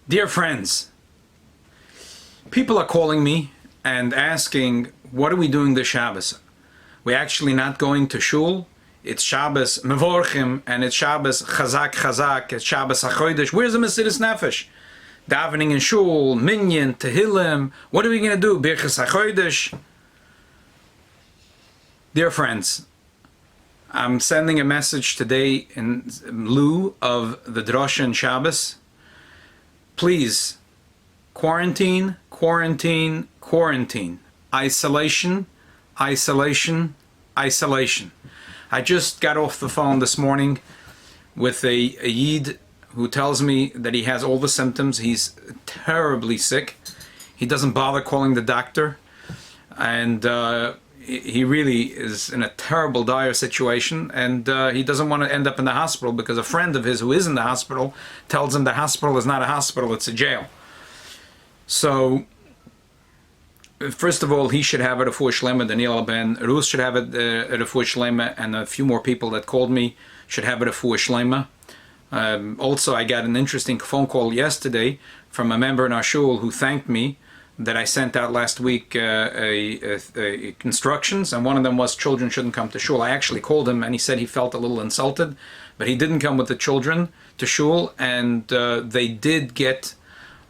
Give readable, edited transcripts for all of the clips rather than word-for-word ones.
Dear friends, people are calling me and asking, what are we doing this Shabbos? We're actually not going to shul. It's Shabbos Mevorchim, and it's Shabbos Chazak Chazak, it's Shabbos Hachodesh. Where's the Mesiris Nefesh? Davening in shul, minyan, tehillim. What are we going to do? Birchas Hachodesh. Dear friends, I'm sending a message today in lieu of the Drosha and Shabbos. Please, quarantine, quarantine, quarantine. Isolation, isolation, isolation. I just got off the phone this morning with a Yid who tells me that he has all the symptoms. He's terribly sick. He doesn't bother calling the doctor. And he really is in a terrible, dire situation. And he doesn't want to end up in the hospital because a friend of his who is in the hospital tells him the hospital is not a hospital, it's a jail. So, first of all, he should have a refuah shlema, Daniel Ben. Ruth should have a refuah shlema, and a few more people that called me should have a refuah shlema. Also, I got an interesting phone call yesterday from a member in our shul who thanked me that I sent out last week instructions, and one of them was children shouldn't come to shul. I actually called him, and he said he felt a little insulted, but he didn't come with the children to shul, and they did get,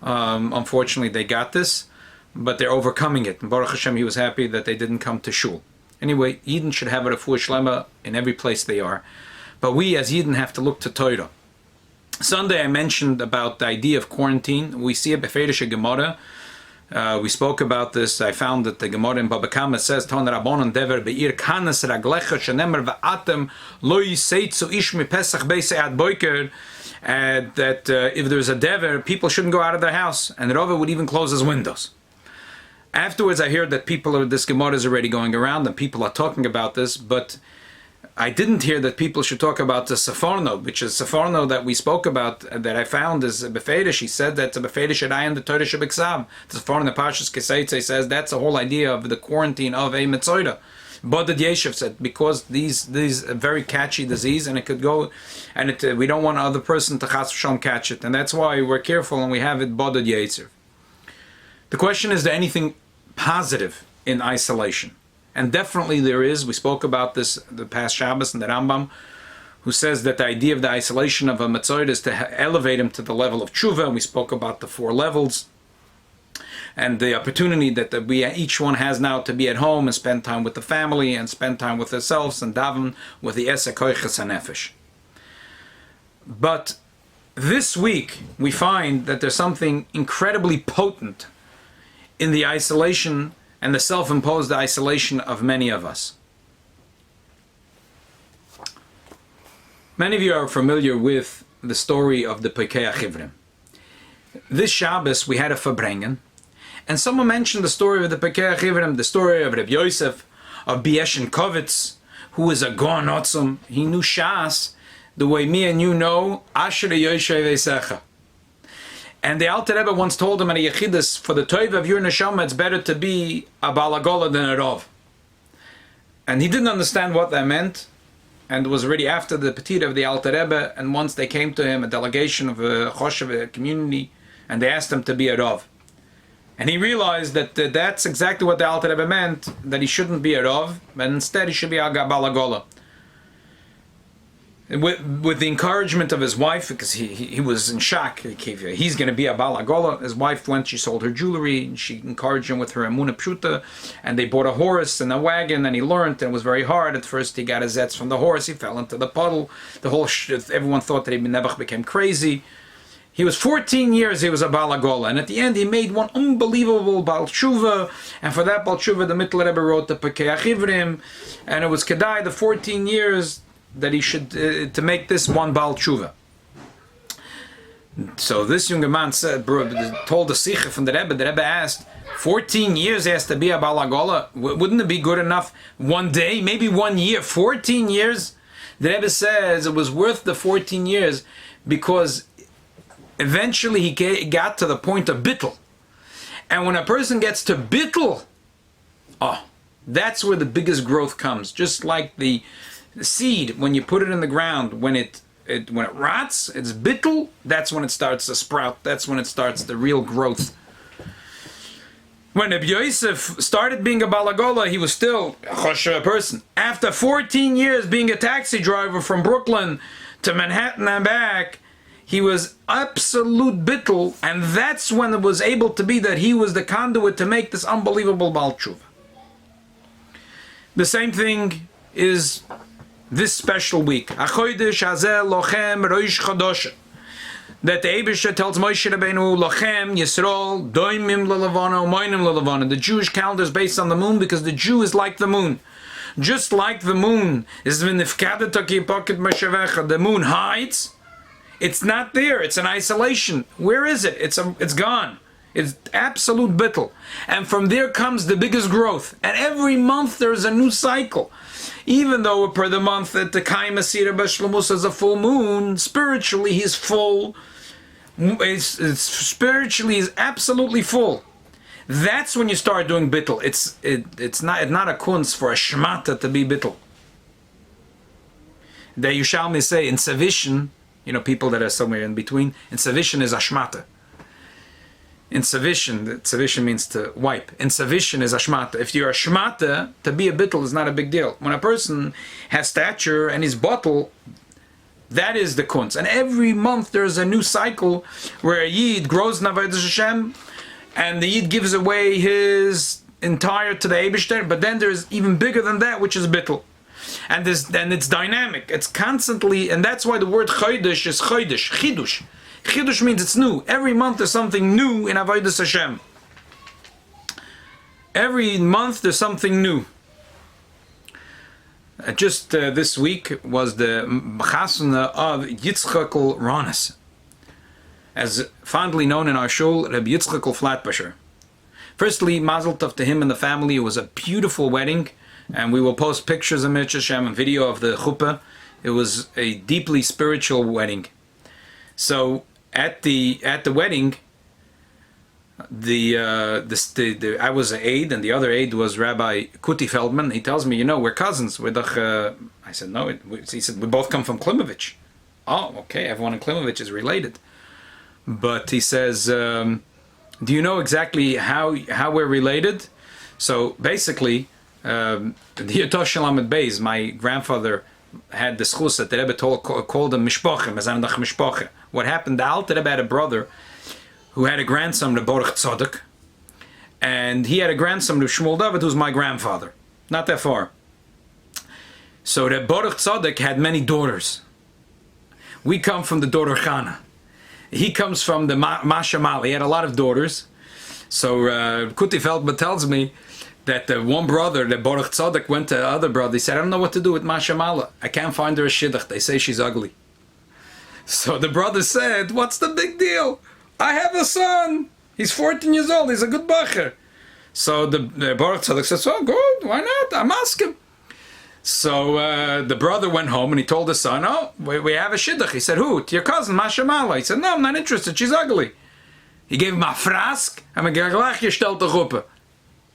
unfortunately, they got this, but they're overcoming it. And Baruch Hashem, he was happy that they didn't come to shul. Anyway, Yidden should have a refuah shlema in every place they are. But we as Yidden have to look to Torah. Sunday I mentioned about the idea of quarantine. We see a Beferish Gemara. We spoke about this. I found that the Gemara in Baba Kama says, Ton Rabbanon Dever Be'ir Kanas Raglecha Shenemer Va'atem Lo Yiseitzu Ish Mi Pesach Beisei Ad Boiker, that if there's a Dever, people shouldn't go out of their house. And Rava would even close his windows. Afterwards, I heard that this Gemara is already going around and people are talking about this, but I didn't hear that people should talk about the Seforno, which is Seforno that we spoke about, that I found is Beferish. He said that the Beferish Adayan the Torah Shebeksav. The Seforno Pashas Keseitze says that's the whole idea of the quarantine of a Metzoida. Bodad Yeshiv said, because these a very catchy disease, and it could go, and we don't want other person to Chas V'Shalom catch it, and that's why we're careful and we have it Bodad Yetzer. The question is there anything positive in isolation? And definitely there is. We spoke about this the past Shabbos in the Rambam, who says that the idea of the isolation of a Metzoid is to elevate him to the level of tshuva. And we spoke about the 4 levels and the opportunity that each one has now to be at home and spend time with the family and spend time with themselves and daven with the Esek Koiches HaNefesh. But this week we find that there's something incredibly potent in the isolation and the self-imposed isolation of many of us. Many of you are familiar with the story of the Pekei Achivrim. This Shabbos we had a Fabrengen, and someone mentioned the story of the Pekei Achivrim, the story of Rabbi Yosef, of Bieshenkovitz, who was a Gaon Otzum. He knew Shas the way me and you know, Asher Yoshe Veisecha. And the Alter Rebbe once told him at a Yechidus, for the Toiv of your Neshama, it's better to be a Balagola than a Rov. And he didn't understand what that meant. And it was already after the Petita of the Alter Rebbe, and once they came to him, a delegation of a Choshev, a community, and they asked him to be a Rov. And he realized that that's exactly what the Alter Rebbe meant, that he shouldn't be a Rov, but instead he should be a Balagola. With the encouragement of his wife, because he was in shock. He's going to be a Balagola. His wife went, she sold her jewelry, and she encouraged him with her Emunah Pshuta, and they bought a horse and a wagon, and he learned, and it was very hard. At first he got his zets from the horse, he fell into the puddle. Everyone thought that Nebuch became crazy. He was 14 years, he was a Balagola, and at the end he made one unbelievable Baal Tshuva, and for that Baal Tshuva the Mittel Rebbe wrote the Pekei Achivrim, and it was Kedai, the 14 years, that he should, to make this one Baal Tshuva. So this younger man said, told the Sikha from the Rebbe asked, 14 years he has to be a Balagola? Wouldn't it be good enough one day, maybe 1 year, 14 years? The Rebbe says it was worth the 14 years because eventually he got to the point of bittul. And when a person gets to bittul, that's where the biggest growth comes. Just like the seed, when you put it in the ground, when it when it rots, it's bittul, that's when it starts to sprout. That's when it starts the real growth. When Rabbi Yosef started being a balagola, he was still a choshev person. After 14 years being a taxi driver from Brooklyn to Manhattan and back, he was absolute bittul, and that's when it was able to be that he was the conduit to make this unbelievable Baal Tshuva. The same thing is this special week. Hachodesh hazeh lochem roish chodosh. That the Eibusha tells Moshe Rabbeinu, lochem Yisrael doimim leLevana umaynim leLevana. The Jewish calendar is based on the moon because the Jew is like the moon. Just like the moon is v'nifkadet ki pocket mashavecha. The moon hides. It's not there. It's in isolation. Where is it? It's gone. It's absolute bittul. And from there comes the biggest growth. And every month there's a new cycle. Even though per the month that the Kaim Asira Bashlemus is a full moon, spiritually he's full. Spiritually is absolutely full. That's when you start doing bittul. It's not a kunz for a shmata to be bittul. The Yushalmi say in Savishan, people that are somewhere in between, in Savishan is a shmata. In Savishan means to wipe. In Savishan is a shmata. If you're a shmata, to be a bittul is not a big deal. When a person has stature and is bottle, that is the kunz. And every month there's a new cycle where a yid grows in Avodas Hashem, and the yid gives away his entire to the Eibishter, but then there's even bigger than that, which is bittul. And it's dynamic. It's constantly, and that's why the word Chodesh is Chodesh, Chidush. Chidush means it's new. Every month there's something new in Avodas Hashem. Every month there's something new. Just this week was the chasana of Yitzchak Ronis, as fondly known in our shul, Rabbi Yitzchak Flatbusher. Firstly, mazel tov to him and the family. It was a beautiful wedding, and we will post pictures of Mirch Hashem and video of the chuppah. It was a deeply spiritual wedding. So at the wedding, I was an aide, and the other aide was Rabbi Kuti Feldman. He tells me, we're cousins. I said, no. He said, we both come from Klimovich. Oh, okay. Everyone in Klimovich is related. But he says, do you know exactly how we're related? So basically, the Yotosh Shalamet Beis, my grandfather had the schus that the Rebbe called him Mishpoche, Mezanach Mishpoche. What happened? The Alter Rebbe had a brother who had a grandson, the Baruch Tzadok, and he had a grandson, the Shmuel David, who's my grandfather. Not that far. So the Baruch Tzadok had many daughters. We come from the daughter Chana. He comes from the Masha Mala. He had a lot of daughters. So Kuti Feldman tells me that the one brother, the Baruch Tzadok, went to the other brother. He said, I don't know what to do with Masha Mala. I can't find her a shidduch. They say she's ugly. So the brother said, what's the big deal? I have a son. He's 14 years old. He's a good bacher. So the Baruch Tzadok says, oh, good. Why not? I'm asking. So the brother went home and he told his son, oh, we have a shidduch. He said, who? To your cousin, Masha Mala. He said, no, I'm not interested. She's ugly. He gave him a frask.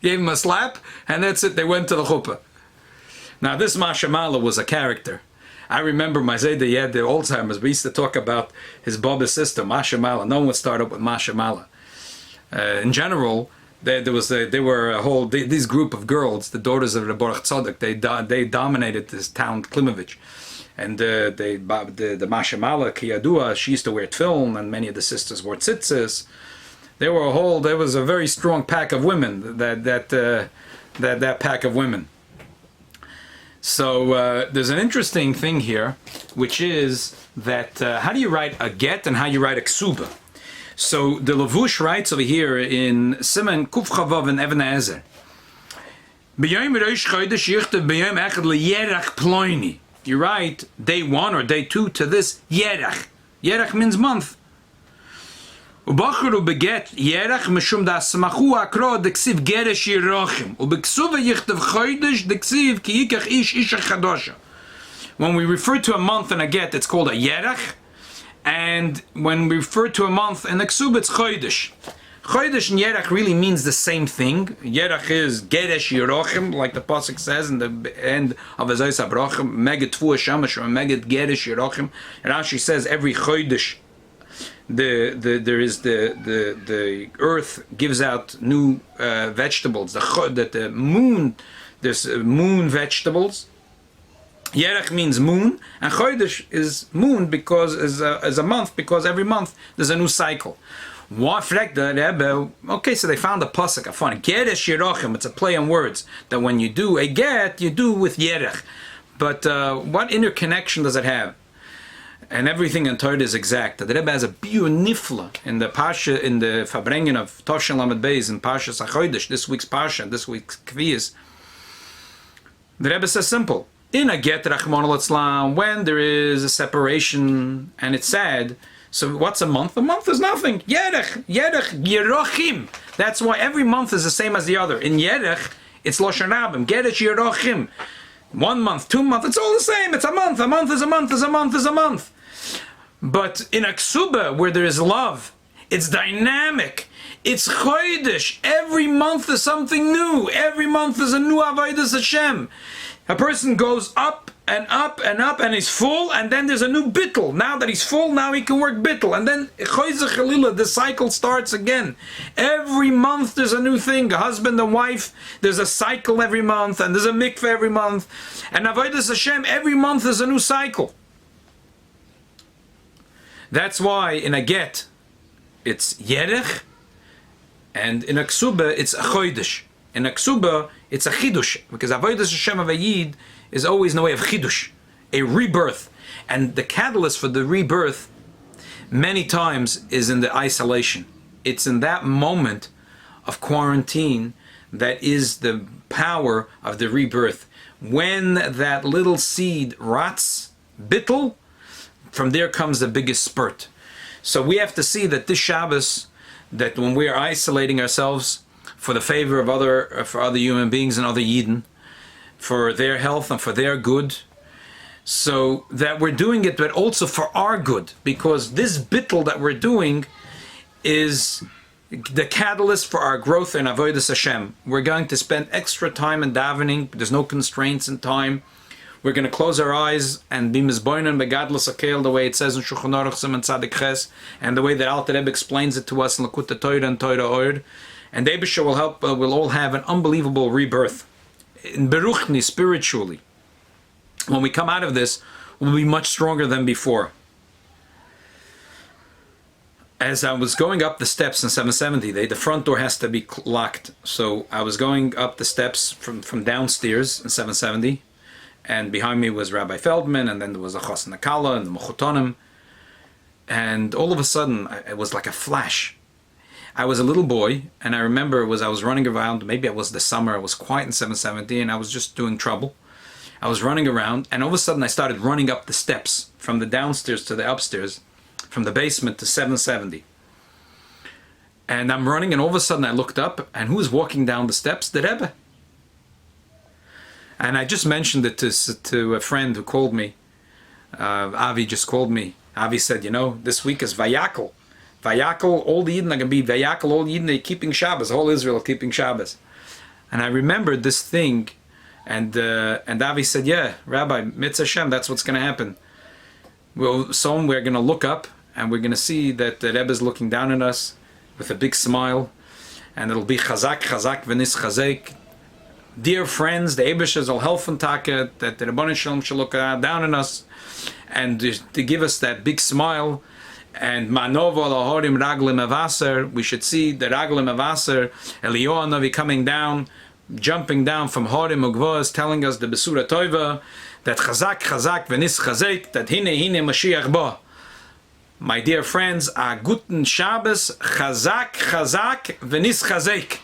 Gave him a slap, and that's it. They went to the chuppah. Now, this Masha Mala was a character. I remember my Zayda, he had the Alzheimer's. We used to talk about his Baba sister, Masha Mala. No one would start up with Masha Mala. In general, there were a whole, this group of girls, the daughters of the Baruch Tzadok, they dominated this town, Klimovich. And the Masha Mala, Kiyadua, she used to wear tefillin, and many of the sisters wore tzitzis. There was a very strong pack of women, that pack of women. So there's an interesting thing here, which is that how do you write a get and how you write a ksuba? So the Lavush writes over here in Siman Kuf Chavav and Even Ezer. You write day 1 or day 2 to this Yerach. Yerach means month. ובחרו בגט ירח משום דסמכו הקרוא דקסיב גרש ירוחם ובכסובה יכתב חודש דקסיב כי ייקח איש החדושה. When we refer to a month in a get, it's called a yerach, and when we refer to a month in a ksuba, it's chodesh. Chodesh and Yerach really means the same thing. Yerach is Geresh Yerochim, like the pasuk says in the end of Azayis HaBrochim, Meged Tfu Shamash, or Meged Geresh Yerochim. And Rashi says every Chodesh, the earth gives out new vegetables. The moon, there's moon vegetables. Yerach means moon, and Chodesh is moon because is a month, because every month there's a new cycle. Okay, so they found a pasuk, a fun Geresh Yerochim. It's a play on words that when you do a get, you do with Yerach. But what interconnection does it have? And everything in Torah is exact. The Rebbe has a beautiful in the Pasha, in the Farbrengen of Toshen Lamed Beis in Pasha Hachodesh, this week's Pasha, this week's Kviyas. The Rebbe says simple. In a get Rachmana litzlan, when there is a separation and it's sad. So what's a month? A month is nothing. Yerech, Yerochim. That's why every month is the same as the other. In Yerech, it's Loshen Rabim. Geresh Yerochim. 1 month, 2 months, it's all the same. It's a month. A month is a month is a month is a month. But in a ksuba, where there is love, it's dynamic. It's chodesh. Every month is something new. Every month is a new avodas Hashem. A person goes up and up and up and he's full, and then there's a new bittul. Now that he's full, now he can work bittul. And then the cycle starts again. Every month there's a new thing. A husband and wife, there's a cycle every month, and there's a mikveh every month. And avodas Hashem, every month is a new cycle. That's why in a get, it's yerech, and in a ksuba, it's a chodesh. In a ksuba, it's a chidush, because avodas Hashem of a yid is always in the way of chidush, a rebirth. And the catalyst for the rebirth, many times, is in the isolation. It's in that moment of quarantine that is the power of the rebirth. When that little seed rots, bittul, from there comes the biggest spurt. So we have to see that this Shabbos, that when we are isolating ourselves for the favor of other human beings and other Yidden, for their health and for their good, so that we're doing it, but also for our good, because this bittul that we're doing is the catalyst for our growth in avodas Hashem. We're going to spend extra time in davening. There's no constraints in time. We're going to close our eyes and be mizboinen begadlus akel, the way it says in Shulchan Aruch Siman Tzadik Ches, and the way that Alter Rebbe explains it to us in Lekut Torah and Torah Ord. And Eibusha will help. We'll all have an unbelievable rebirth, in beruchni, spiritually. When we come out of this, we'll be much stronger than before. As I was going up the steps in 770, the front door has to be locked. So I was going up the steps from downstairs in 770. And behind me was Rabbi Feldman, and then there was a Chos Nakala and the Mechotonim. And all of a sudden, it was like a flash. I was a little boy, and I remember I was running around. Maybe it was the summer. I was quiet in 770, and I was just doing trouble. I was running around, and all of a sudden, I started running up the steps from the downstairs to the upstairs, from the basement to 770. And I'm running, and all of a sudden, I looked up, and who was walking down the steps? The Rebbe. And I just mentioned it to a friend who called me. Avi just called me. Avi said, this week is Vayakhel. Vayakhel, all the Yidden are going to be Vayakhel, all the Yidden are keeping Shabbos, whole Israel keeping Shabbos. And I remembered this thing, and Avi said, yeah, Rabbi, Mitzvah Hashem, that's what's going to happen. We're going to look up, and we're going to see that the Rebbe is looking down at us with a big smile, and it'll be Chazak, Chazak, V'nis Chazek. Dear friends, the Eibusha will help from Taka, that the Rebbeinu Shalom shall look down on us, and to give us that big smile. And Manovo Lahorim Raglim Avaser, we should see the Raglim Avaser, Eliyahu Navi coming down, jumping down from Horim Ugvos, telling us the Besura Toiva, that Chazak, Chazak, V'nis Chazek, that Hine Mashiach Ba. My dear friends, a guten Shabbos, Chazak, Chazak, V'nis Chazek.